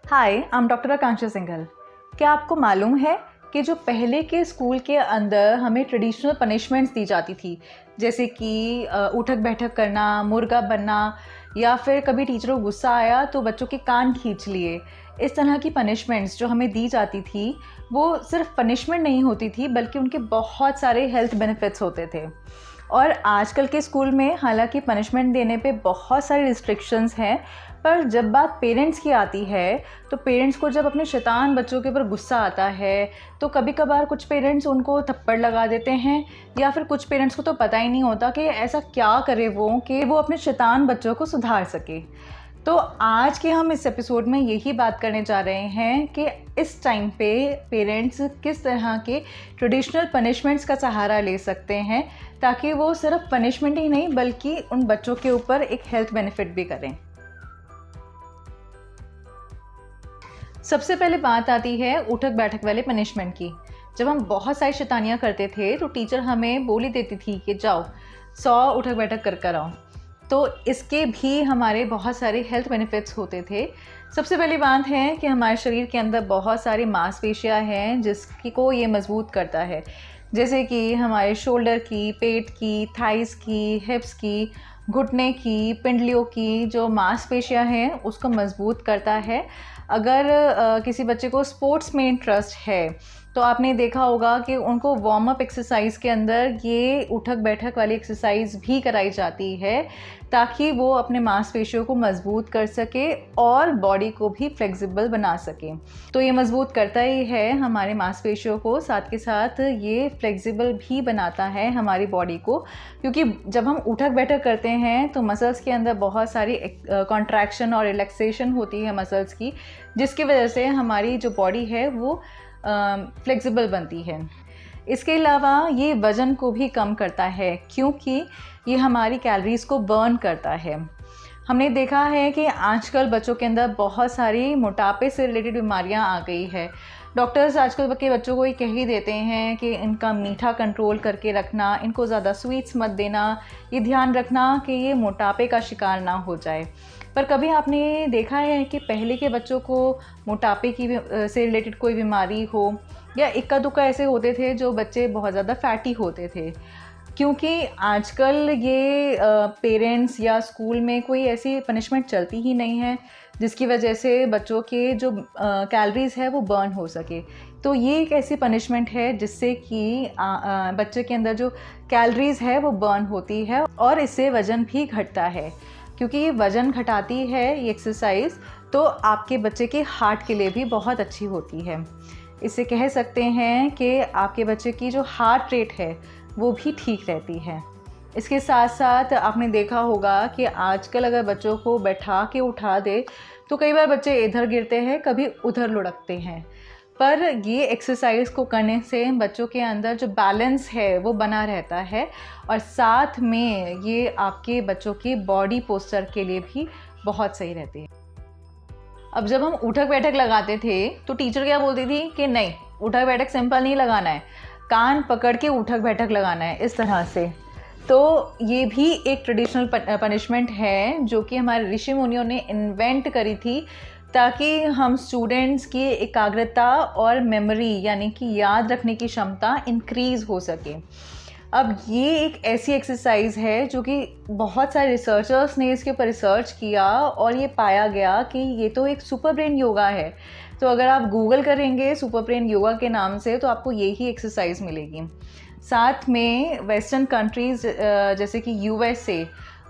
Hi, I am doctor आकांक्षा सिंघल। क्या आपको मालूम है कि जो पहले के स्कूल के अंदर हमें ट्रेडिशनल पनिशमेंट्स दी जाती थी, जैसे कि उठक बैठक करना, मुर्गा बनना, या फिर कभी टीचर को गुस्सा आया तो बच्चों के कान खींच लिए। इस तरह की पनिशमेंट्स जो हमें दी जाती थी वो सिर्फ पनिशमेंट नहीं होती थी बल्कि उनके बहुत सारे हेल्थ बेनिफिट्स होते थे। और आजकल के स्कूल में हालांकि पनिशमेंट देने पे बहुत सारे रिस्ट्रिक्शंस हैं, पर जब बात पेरेंट्स की आती है तो पेरेंट्स को जब अपने शैतान बच्चों के ऊपर गुस्सा आता है तो कभी कभार कुछ पेरेंट्स उनको थप्पड़ लगा देते हैं, या फिर कुछ पेरेंट्स को तो पता ही नहीं होता कि ऐसा क्या करे वो कि वो अपने शैतान बच्चों को सुधार सके। तो आज के हम इस एपिसोड में यही बात करने जा रहे हैं कि इस टाइम पे पेरेंट्स किस तरह के ट्रेडिशनल पनिशमेंट्स का सहारा ले सकते हैं ताकि वो सिर्फ पनिशमेंट ही नहीं बल्कि उन बच्चों के ऊपर एक हेल्थ बेनिफिट भी करें। सबसे पहले बात आती है उठक बैठक वाले पनिशमेंट की। जब हम बहुत सारी शैतानियाँ करते थे तो टीचर हमें बोली देती थी कि जाओ 100 उठक बैठक कर आओ। तो इसके भी हमारे बहुत सारे हेल्थ बेनिफिट्स होते थे। सबसे पहली बात है कि हमारे शरीर के अंदर बहुत सारी मांसपेशियाँ हैं जिसकी को ये मजबूत करता है, जैसे कि हमारे शोल्डर की, पेट की, थाइस की, हिप्स की, घुटने की, पिंडलियों की जो मांसपेशियाँ हैं उसको मजबूत करता है। अगर किसी बच्चे को स्पोर्ट्स में इंटरेस्ट है तो आपने देखा होगा कि उनको वार्म अप एक्सरसाइज के अंदर ये उठक बैठक वाली एक्सरसाइज भी कराई जाती है ताकि वो अपने मांसपेशियों को मजबूत कर सके और बॉडी को भी फ्लेक्सिबल बना सके। तो ये मजबूत करता ही है हमारे मांसपेशियों को, साथ के साथ ये फ्लेक्सिबल भी बनाता है हमारी बॉडी को, क्योंकि जब हम उठक बैठक करते हैं तो मसल्स के अंदर बहुत सारी कॉन्ट्रैक्शन और रिलैक्सेशन होती है मसल्स की, जिसकी वजह से हमारी जो बॉडी है वो फ्लेक्सिबल बनती है। इसके अलावा ये वज़न को भी कम करता है क्योंकि ये हमारी कैलोरीज़ को बर्न करता है। हमने देखा है कि आजकल बच्चों के अंदर बहुत सारी मोटापे से रिलेटेड बीमारियां आ गई है। डॉक्टर्स आजकल के बच्चों को ये कह ही देते हैं कि इनका मीठा कंट्रोल करके रखना, इनको ज़्यादा स्वीट्स मत देना, ये ध्यान रखना कि ये मोटापे का शिकार ना हो जाए। पर कभी आपने देखा है कि पहले के बच्चों को मोटापे की से रिलेटेड कोई बीमारी हो, या इक्का दुक्का ऐसे होते थे जो बच्चे बहुत ज़्यादा फैटी होते थे? क्योंकि आजकल ये पेरेंट्स या स्कूल में कोई ऐसी पनिशमेंट चलती ही नहीं है जिसकी वजह से बच्चों के जो कैलोरीज़ है वो बर्न हो सके। तो ये एक ऐसी पनिशमेंट है जिससे कि बच्चे के अंदर जो कैलोरीज़ है वो बर्न होती है और इससे वज़न भी घटता है। क्योंकि ये वज़न घटाती है ये एक्सरसाइज, तो आपके बच्चे के हार्ट के लिए भी बहुत अच्छी होती है। इससे कह सकते हैं कि आपके बच्चे की जो हार्ट रेट है वो भी ठीक रहती है। इसके साथ साथ आपने देखा होगा कि आजकल अगर बच्चों को बैठा के उठा दे तो कई बार बच्चे इधर गिरते हैं, कभी उधर लुढ़कते हैं। पर ये एक्सरसाइज को करने से बच्चों के अंदर जो बैलेंस है वो बना रहता है और साथ में ये आपके बच्चों की बॉडी पोस्चर के लिए भी बहुत सही रहती है। अब जब हम उठक बैठक लगाते थे तो टीचर क्या बोलती थी कि नहीं, उठक बैठक सिंपल नहीं लगाना है, कान पकड़ के उठक बैठक लगाना है, इस तरह से। तो ये भी एक ट्रेडिशनल पनिशमेंट है जो कि हमारे ऋषि मुनियों ने इन्वेंट करी थी ताकि हम स्टूडेंट्स की एकाग्रता और मेमोरी यानी कि याद रखने की क्षमता इंक्रीज़ हो सके। अब ये एक ऐसी एक्सरसाइज है जो कि बहुत सारे रिसर्चर्स ने इसके ऊपर रिसर्च किया और ये पाया गया कि ये तो एक सुपर ब्रेन योगा है। तो अगर आप गूगल करेंगे सुपर ब्रेन योगा के नाम से तो आपको यही एक्सरसाइज मिलेगी। साथ में वेस्टर्न कंट्रीज़ जैसे कि यूएसए,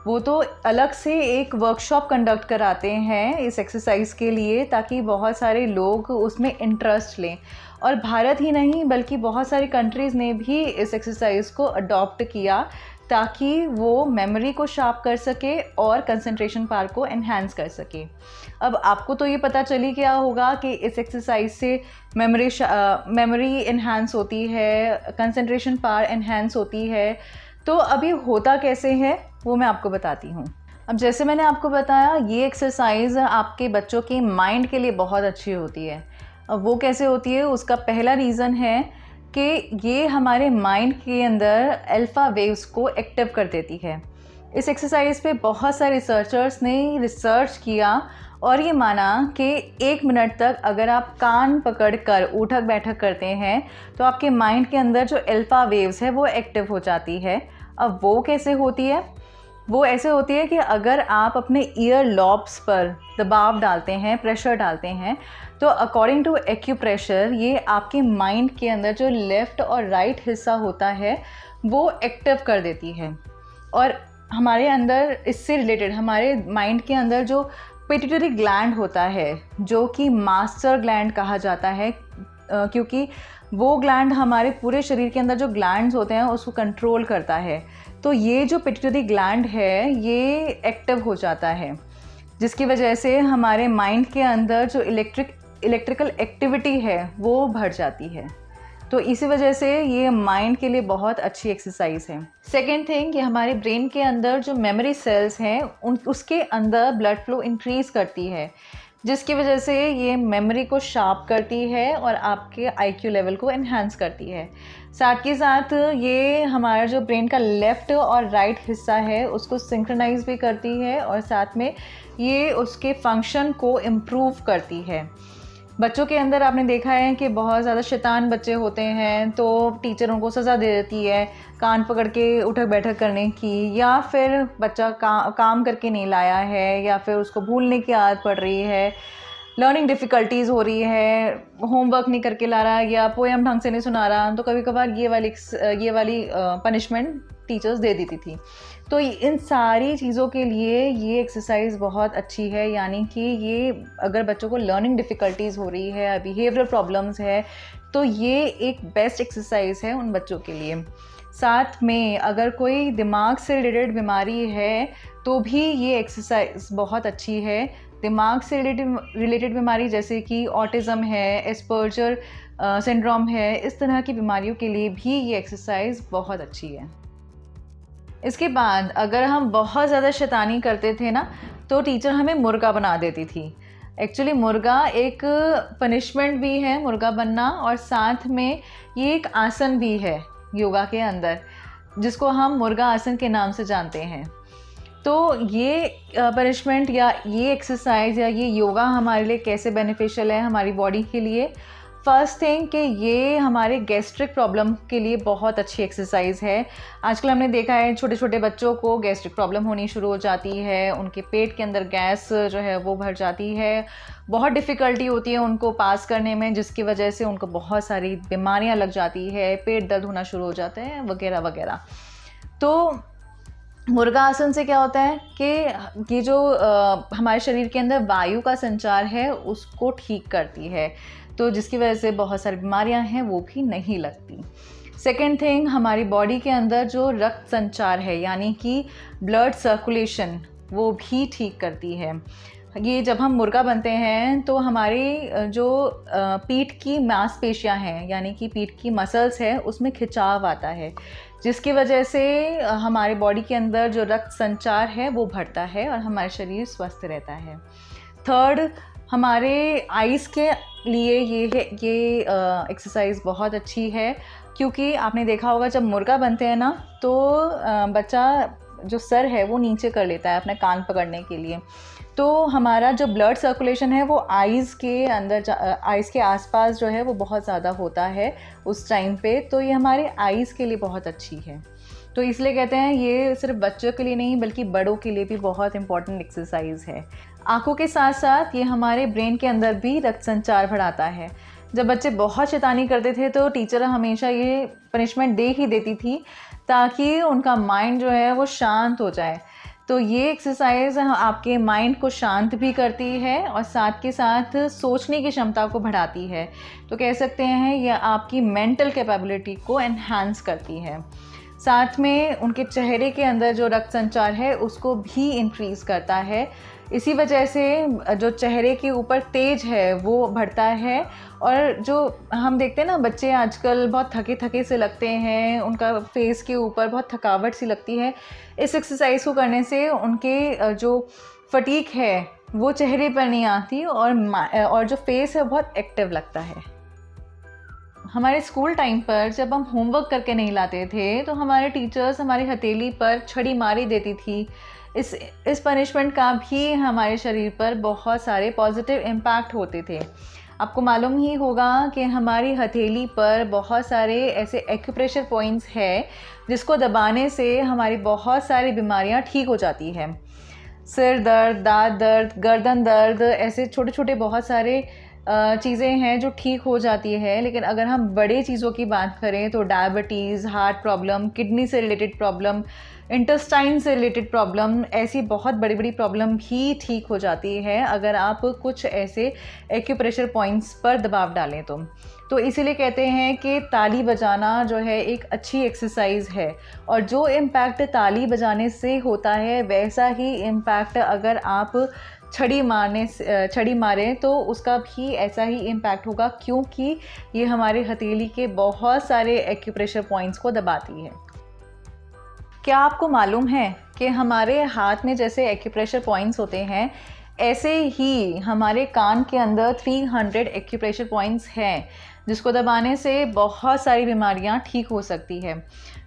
वो तो अलग से एक वर्कशॉप कंडक्ट कराते हैं इस एक्सरसाइज के लिए ताकि बहुत सारे लोग उसमें इंटरेस्ट लें। और भारत ही नहीं बल्कि बहुत सारी कंट्रीज़ ने भी इस एक्सरसाइज को अडॉप्ट किया ताकि वो मेमोरी को शार्प कर सके और कंसंट्रेशन पावर को एनहांस कर सके। अब आपको तो ये पता चली गया होगा कि इस एक्सरसाइज से मेमोरी एनहांस होती है, कंसंट्रेशन पावर एनहांस होती है। तो अभी होता कैसे है वो मैं आपको बताती हूँ। अब जैसे मैंने आपको बताया ये एक्सरसाइज आपके बच्चों के माइंड के लिए बहुत अच्छी होती है। अब वो कैसे होती है, उसका पहला रीज़न है कि ये हमारे माइंड के अंदर अल्फ़ा वेव्स को एक्टिव कर देती है। इस एक्सरसाइज पे बहुत सारे रिसर्चर्स ने रिसर्च किया और ये माना कि 1 मिनट तक अगर आप कान पकड़कर उठक बैठक करते हैं तो आपके माइंड के अंदर जो अल्फा वेव्स है वो एक्टिव हो जाती है। अब वो कैसे होती है? वो ऐसे होती है कि अगर आप अपने ईयर लॉब्स पर दबाव डालते हैं, प्रेशर डालते हैं, तो अकॉर्डिंग टू एक्यूप्रेशर ये आपके माइंड के अंदर जो लेफ़्ट और राइट हिस्सा होता है वो एक्टिव कर देती है। और हमारे अंदर इससे रिलेटेड हमारे माइंड के अंदर जो पिट्यूटरी ग्लैंड होता है, जो कि मास्टर ग्लैंड कहा जाता है, क्योंकि वो ग्लैंड हमारे पूरे शरीर के अंदर जो ग्लैंड्स होते हैं उसको कंट्रोल करता है। तो ये जो पिट्यूटरी ग्लैंड है ये एक्टिव हो जाता है, जिसकी वजह से हमारे माइंड के अंदर जो इलेक्ट्रिकल एक्टिविटी है वो बढ़ जाती है। तो इसी वजह से ये माइंड के लिए बहुत अच्छी एक्सरसाइज है। सेकेंड थिंग, कि हमारे ब्रेन के अंदर जो मेमोरी सेल्स हैं उसके अंदर ब्लड फ्लो इंक्रीज़ करती है, जिसकी वजह से ये मेमोरी को शार्प करती है और आपके आईक्यू लेवल को एनहांस करती है। साथ के साथ ये हमारा जो ब्रेन का लेफ़्ट और राइट हिस्सा है उसको सिंक्रोनाइज भी करती है और साथ में ये उसके फंक्शन को इम्प्रूव करती है। बच्चों के अंदर आपने देखा है कि बहुत ज़्यादा शैतान बच्चे होते हैं तो टीचर उनको सज़ा दे देती है कान पकड़ के उठक बैठक करने की, या फिर बच्चा काम करके नहीं लाया है, या फिर उसको भूलने की आदत पड़ रही है, लर्निंग डिफ़िकल्टीज़ हो रही है, होमवर्क नहीं करके ला रहा या पोएम ढंग से नहीं सुना रहा, तो कभी कभार ये वाली पनिशमेंट टीचर्स दे देती थी। तो इन सारी चीज़ों के लिए ये एक्सरसाइज बहुत अच्छी है, यानी कि ये अगर बच्चों को लर्निंग डिफ़िकल्टीज़ हो रही है, बिहेवियरल प्रॉब्लम्स है, तो ये एक बेस्ट एक्सरसाइज है उन बच्चों के लिए। साथ में अगर कोई दिमाग से रिलेटेड बीमारी है तो भी ये एक्सरसाइज बहुत अच्छी है। दिमाग से रिलेटेड बीमारी जैसे कि ऑटिज़म है, एस्पर्जर सिंड्रोम है, इस तरह की बीमारियों के लिए भी ये एक्सरसाइज बहुत अच्छी है। इसके बाद अगर हम बहुत ज़्यादा शैतानी करते थे ना तो टीचर हमें मुर्गा बना देती थी। एक्चुअली मुर्गा एक पनिशमेंट भी है, मुर्गा बनना, और साथ में ये एक आसन भी है योगा के अंदर जिसको हम मुर्गा आसन के नाम से जानते हैं। तो ये पनिशमेंट या ये एक्सरसाइज या ये योगा हमारे लिए कैसे बेनिफिशियल है हमारी बॉडी के लिए? फर्स्ट थिंग कि ये हमारे गैस्ट्रिक प्रॉब्लम के लिए बहुत अच्छी एक्सरसाइज है। आजकल हमने देखा है छोटे छोटे बच्चों को गैस्ट्रिक प्रॉब्लम होनी शुरू हो जाती है, उनके पेट के अंदर गैस जो है वो भर जाती है, बहुत डिफ़िकल्टी होती है उनको पास करने में, जिसकी वजह से उनको बहुत सारी बीमारियां लग जाती है, पेट दर्द होना शुरू हो जाते हैं वगैरह वगैरह। तो मुर्गा आसन से क्या होता है कि ये जो हमारे शरीर के अंदर वायु का संचार है उसको ठीक करती है, तो जिसकी वजह से बहुत सारी बीमारियां हैं वो भी नहीं लगती। सेकेंड थिंग, हमारी बॉडी के अंदर जो रक्त संचार है यानी कि ब्लड सर्कुलेशन वो भी ठीक करती है। ये जब हम मुर्गा बनते हैं तो हमारी जो पीठ की मांसपेशियां हैं यानी कि पीठ की मसल्स है उसमें खिंचाव आता है, जिसकी वजह से हमारे बॉडी के अंदर जो रक्त संचार है वो बढ़ता है और हमारा शरीर स्वस्थ रहता है। थर्ड, हमारे आइज़ के लिए ये एक्सरसाइज बहुत अच्छी है, क्योंकि आपने देखा होगा जब मुर्गा बनते हैं ना तो बच्चा जो सर है वो नीचे कर लेता है अपने कान पकड़ने के लिए, तो हमारा जो ब्लड सर्कुलेशन है वो आइज़ के अंदर आइज़ के आसपास जो है वो बहुत ज़्यादा होता है उस टाइम पे, तो ये हमारे आइज़ के लिए बहुत अच्छी है। तो इसलिए कहते हैं ये सिर्फ बच्चों के लिए नहीं बल्कि बड़ों के लिए भी बहुत इंपॉर्टेंट एक्सरसाइज है। आँखों के साथ साथ ये हमारे ब्रेन के अंदर भी रक्त संचार बढ़ाता है। जब बच्चे बहुत शैतानी करते थे तो टीचर हमेशा ये पनिशमेंट दे ही देती थी ताकि उनका माइंड जो है वो शांत हो जाए। तो ये एक्सरसाइज आपके माइंड को शांत भी करती है और साथ के साथ सोचने की क्षमता को बढ़ाती है। तो कह सकते हैं ये आपकी मेंटल कैपेबिलिटी को एनहांस करती है। साथ में उनके चेहरे के अंदर जो रक्त संचार है उसको भी इंक्रीज़ करता है। इसी वजह से जो चेहरे के ऊपर तेज है वो बढ़ता है, और जो हम देखते हैं ना बच्चे आजकल बहुत थके थके से लगते हैं, उनका फेस के ऊपर बहुत थकावट सी लगती है। इस एक्सरसाइज को करने से उनके जो फटीक है वो चेहरे पर नहीं आती और जो फेस है बहुत एक्टिव लगता है। हमारे स्कूल टाइम पर जब हम होमवर्क करके नहीं लाते थे तो हमारे टीचर्स हमारी हथेली पर छड़ी मारी देती थी इस पनिशमेंट का भी हमारे शरीर पर बहुत सारे पॉजिटिव इम्पैक्ट होते थे। आपको मालूम ही होगा कि हमारी हथेली पर बहुत सारे ऐसे एक्यूप्रेशर पॉइंट्स हैं जिसको दबाने से हमारी बहुत सारी बीमारियां ठीक हो जाती है। सिर दर्द, दांत दर्द, गर्दन दर्द, ऐसे छोटे छोटे बहुत सारे चीज़ें हैं जो ठीक हो जाती है। लेकिन अगर हम बड़े चीज़ों की बात करें तो डायबिटीज़, हार्ट प्रॉब्लम, किडनी से रिलेटेड प्रॉब्लम, इंटेस्टाइन से रिलेटेड प्रॉब्लम, ऐसी बहुत बड़ी बड़ी प्रॉब्लम भी ठीक हो जाती है अगर आप कुछ ऐसे एक्यूप्रेशर पॉइंट्स पर दबाव डालें तो इसीलिए कहते हैं कि ताली बजाना जो है एक अच्छी एक्सरसाइज है, और जो इम्पैक्ट ताली बजाने से होता है वैसा ही इम्पैक्ट अगर आप छड़ी मारें तो उसका भी ऐसा ही इम्पैक्ट होगा, क्योंकि ये हमारे हथेली के बहुत सारे एक्यूप्रेशर पॉइंट्स को दबाती है। क्या आपको मालूम है कि हमारे हाथ में जैसे एक्यूप्रेशर पॉइंट्स होते हैं, ऐसे ही हमारे कान के अंदर 300 एक्यूप्रेशर पॉइंट्स हैं जिसको दबाने से बहुत सारी बीमारियां ठीक हो सकती है।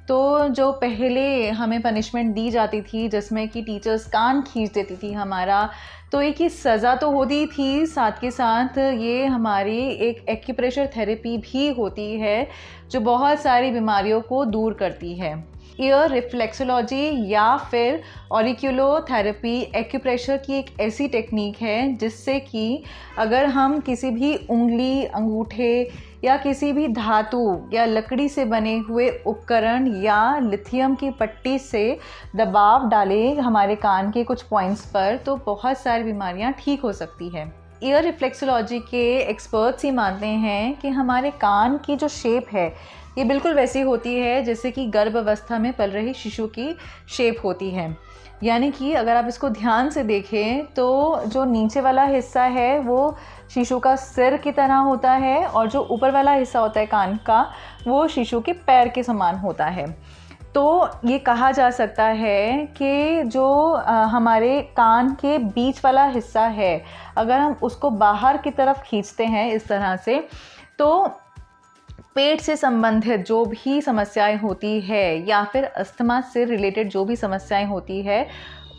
तो जो पहले हमें पनिशमेंट दी जाती थी जिसमें कि टीचर्स कान खींच देती थी हमारा, तो एक ही सज़ा तो होती थी, साथ के साथ ये हमारी एक एक्यूप्रेशर थेरेपी भी होती है जो बहुत सारी बीमारियों को दूर करती है। ईयर रिफ्लेक्सोलॉजी या फिर ऑरिक्यूलोथेरेपी एक्यूप्रेशर की एक ऐसी टेक्निक है जिससे कि अगर हम किसी भी उंगली, अंगूठे या किसी भी धातु या लकड़ी से बने हुए उपकरण या लिथियम की पट्टी से दबाव डालें हमारे कान के कुछ पॉइंट्स पर, तो बहुत सारी बीमारियां ठीक हो सकती है। ईयर रिफ्लेक्सोलॉजी के एक्सपर्ट्स ही मानते हैं कि हमारे कान की जो शेप है ये बिल्कुल वैसी होती है जैसे कि गर्भ अवस्था में पल रही शिशु की शेप होती है। यानी कि अगर आप इसको ध्यान से देखें तो जो नीचे वाला हिस्सा है वो शिशु का सिर की तरह होता है, और जो ऊपर वाला हिस्सा होता है कान का वो शिशु के पैर के समान होता है। तो ये कहा जा सकता है कि जो हमारे कान के बीच वाला हिस्सा है, अगर हम उसको बाहर की तरफ खींचते हैं इस तरह से, तो पेट से संबंधित जो भी समस्याएं होती है या फिर अस्थमा से रिलेटेड जो भी समस्याएं होती है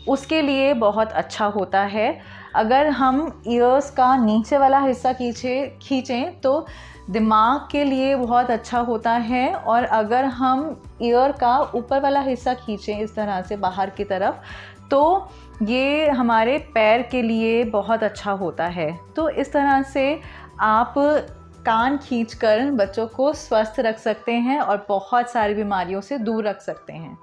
उसके लिए बहुत अच्छा होता है। अगर हम ईयर्स का नीचे वाला हिस्सा खींचें तो दिमाग के लिए बहुत अच्छा होता है, और अगर हम ईयर का ऊपर वाला हिस्सा खींचें इस तरह से बाहर की तरफ तो ये हमारे पैर के लिए बहुत अच्छा होता है। तो इस तरह से आप कान खींचकर बच्चों को स्वस्थ रख सकते हैं और बहुत सारी बीमारियों से दूर रख सकते हैं।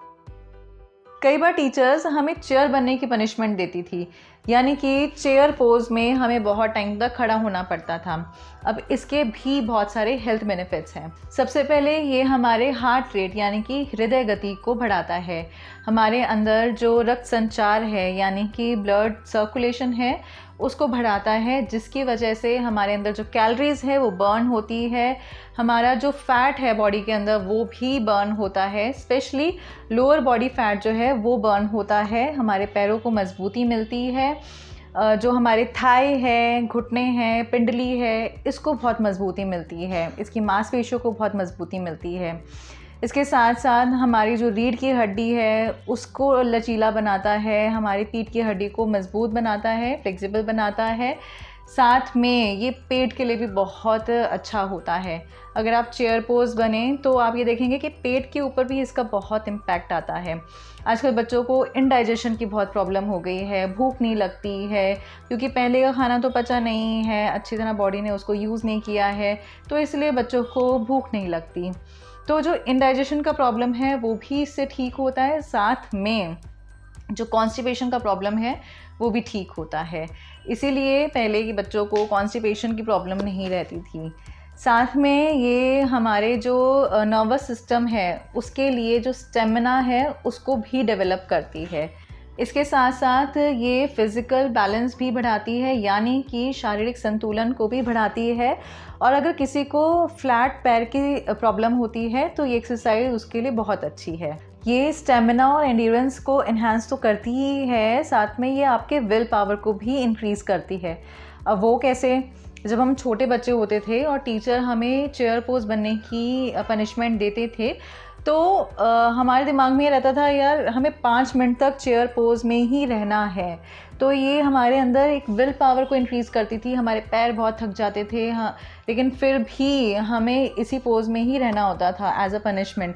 कई बार टीचर्स हमें चेयर बनने की पनिशमेंट देती थी, यानी कि चेयर पोज में हमें बहुत टाइम तक खड़ा होना पड़ता था। अब इसके भी बहुत सारे हेल्थ बेनिफिट्स हैं। सबसे पहले ये हमारे हार्ट रेट यानी कि हृदय गति को बढ़ाता है। हमारे अंदर जो रक्त संचार है यानी कि ब्लड सर्कुलेशन है उसको बढ़ाता है, जिसकी वजह से हमारे अंदर जो कैलोरीज है वो बर्न होती है। हमारा जो फैट है बॉडी के अंदर वो भी बर्न होता है, स्पेशली लोअर बॉडी फैट जो है वो बर्न होता है। हमारे पैरों को मजबूती मिलती है। जो हमारे थाई है, घुटने हैं, पिंडली है, इसको बहुत मजबूती मिलती है। इसकी मांसपेशियों को बहुत मजबूती मिलती है। इसके साथ साथ हमारी जो रीढ़ की हड्डी है उसको लचीला बनाता है, हमारी पीठ की हड्डी को मजबूत बनाता है, फ्लेक्सिबल बनाता है। साथ में ये पेट के लिए भी बहुत अच्छा होता है। अगर आप चेयर पोज बने तो आप ये देखेंगे कि पेट के ऊपर भी इसका बहुत इम्पैक्ट आता है। आजकल बच्चों को इंडाइजेशन की बहुत प्रॉब्लम हो गई है, भूख नहीं लगती है क्योंकि पहले का खाना तो पचा नहीं है, अच्छी तरह बॉडी ने उसको यूज़ नहीं किया है, तो इसलिए बच्चों को भूख नहीं लगती। तो जो इंडाइजेशन का प्रॉब्लम है वो भी इससे ठीक होता है। साथ में जो कॉन्स्टिपेशन का प्रॉब्लम है वो भी ठीक होता है। इसीलिए पहले के बच्चों को कॉन्स्टिपेशन की प्रॉब्लम नहीं रहती थी। साथ में ये हमारे जो नर्वस सिस्टम है उसके लिए जो स्टेमिना है उसको भी डेवलप करती है। इसके साथ साथ ये फिज़िकल बैलेंस भी बढ़ाती है, यानी कि शारीरिक संतुलन को भी बढ़ाती है। और अगर किसी को फ्लैट पैर की प्रॉब्लम होती है तो ये एक्सरसाइज उसके लिए बहुत अच्छी है। ये स्टेमिना और एंड्योरेंस को इन्हांस तो करती ही है, साथ में ये आपके विल पावर को भी इंक्रीज़ करती है। अब वो कैसे? जब हम छोटे बच्चे होते थे और टीचर हमें चेयर पोज बनने की पनिशमेंट देते थे तो हमारे दिमाग में ये रहता था यार हमें 5 मिनट तक चेयर पोज में ही रहना है। तो ये हमारे अंदर एक विल पावर को इंक्रीज़ करती थी। हमारे पैर बहुत थक जाते थे, हाँ, लेकिन फिर भी हमें इसी पोज में ही रहना होता था एज अ पनिशमेंट।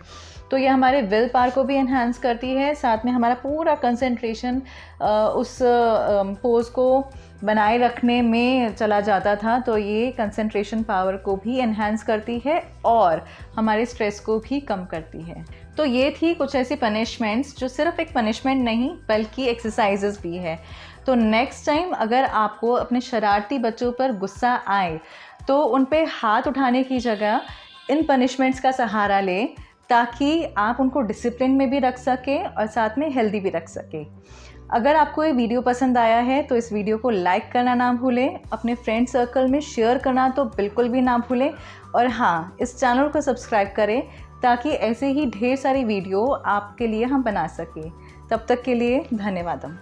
तो ये हमारे विल पावर को भी एनहांस करती है, साथ में हमारा पूरा कंसंट्रेशन उस पोज को बनाए रखने में चला जाता था। तो ये कंसंट्रेशन पावर को भी एनहांस करती है और हमारे स्ट्रेस को भी कम करती है। तो ये थी कुछ ऐसी पनिशमेंट्स जो सिर्फ एक पनिशमेंट नहीं बल्कि एक्सरसाइजेस भी है। तो नेक्स्ट टाइम अगर आपको अपने शरारती बच्चों पर गुस्सा आए तो उन पे हाथ उठाने की जगह इन पनिशमेंट्स का सहारा लें, ताकि आप उनको डिसिप्लिन में भी रख सकें और साथ में हेल्दी भी रख सकें। अगर आपको ये वीडियो पसंद आया है तो इस वीडियो को लाइक करना ना भूलें, अपने फ्रेंड सर्कल में शेयर करना तो बिल्कुल भी ना भूलें, और हाँ, इस चैनल को सब्सक्राइब करें ताकि ऐसे ही ढेर सारी वीडियो आपके लिए हम बना सकें। तब तक के लिए धन्यवाद।